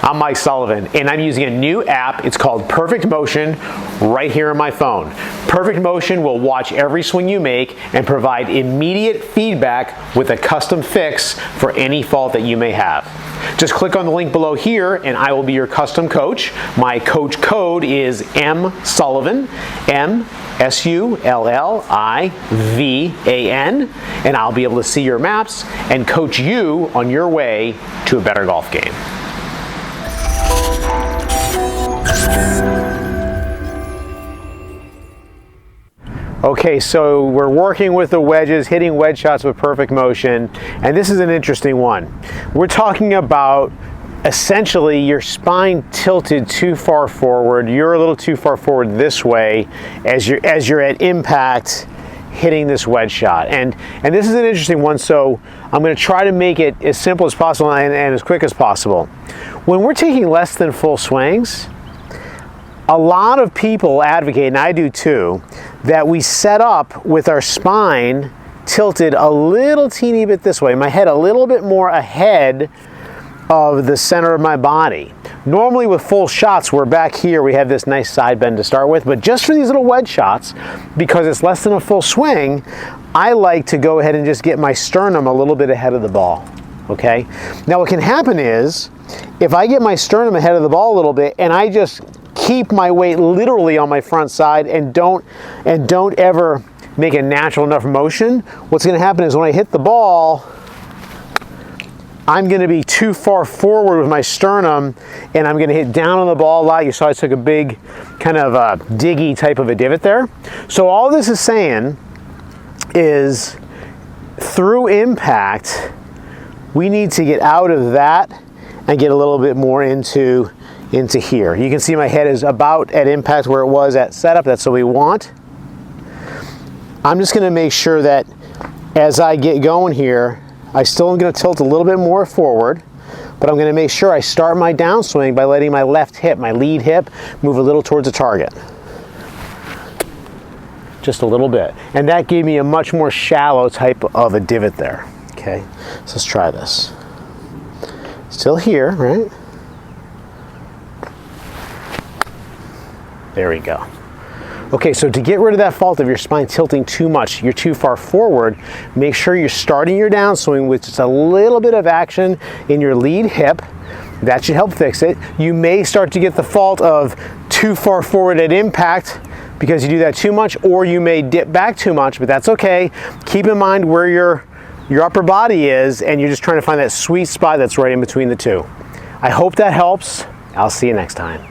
I'm Mike Sullivan, and I'm using a new app. It's called PerfectMotion right here on my phone. PerfectMotion will watch every swing you make and provide immediate feedback with a custom fix for any fault that you may have. Just click on the link below here and I will be your custom coach. My coach code is MSullivan, MSullivan, and I'll be able to see your maps and coach you on your way to a better golf game. Okay, so we're working with the wedges, hitting wedge shots with PerfectMotion, and this is an interesting one. We're talking about essentially your spine tilted too far forward. You're a little too far forward this way as you're at impact hitting this wedge shot. And this is an interesting one, so I'm going to try to make it as simple as possible and as quick as possible. When we're taking less than full swings, a lot of people advocate, and I do too, that we set up with our spine tilted a little teeny bit this way, my head a little bit more ahead of the center of my body. Normally with full shots, we're back here, we have this nice side bend to start with, but just for these little wedge shots, because it's less than a full swing, I like to go ahead and just get my sternum a little bit ahead of the ball, okay? Now what can happen is, if I get my sternum ahead of the ball a little bit and I just keep my weight literally on my front side and don't ever make a natural enough motion, what's going to happen is when I hit the ball, I'm going to be too far forward with my sternum and I'm going to hit down on the ball a lot. You saw I took a big kind of a diggy type of a divot there. So all this is saying is through impact, we need to get out of that and get a little bit more into here. You can see my head is about at impact where it was at setup. That's what we want. I'm just going to make sure that as I get going here, I still am going to tilt a little bit more forward, but I'm going to make sure I start my downswing by letting my left hip, my lead hip, move a little towards the target. Just a little bit. And that gave me a much more shallow type of a divot there. Okay, so let's try this. Still here, right? There we go. Okay, so to get rid of that fault of your spine tilting too much, you're too far forward, make sure you're starting your downswing with just a little bit of action in your lead hip. That should help fix it. You may start to get the fault of too far forward at impact because you do that too much, or you may dip back too much, but that's okay. Keep in mind where your upper body is, and you're just trying to find that sweet spot that's right in between the two. I hope that helps. I'll see you next time.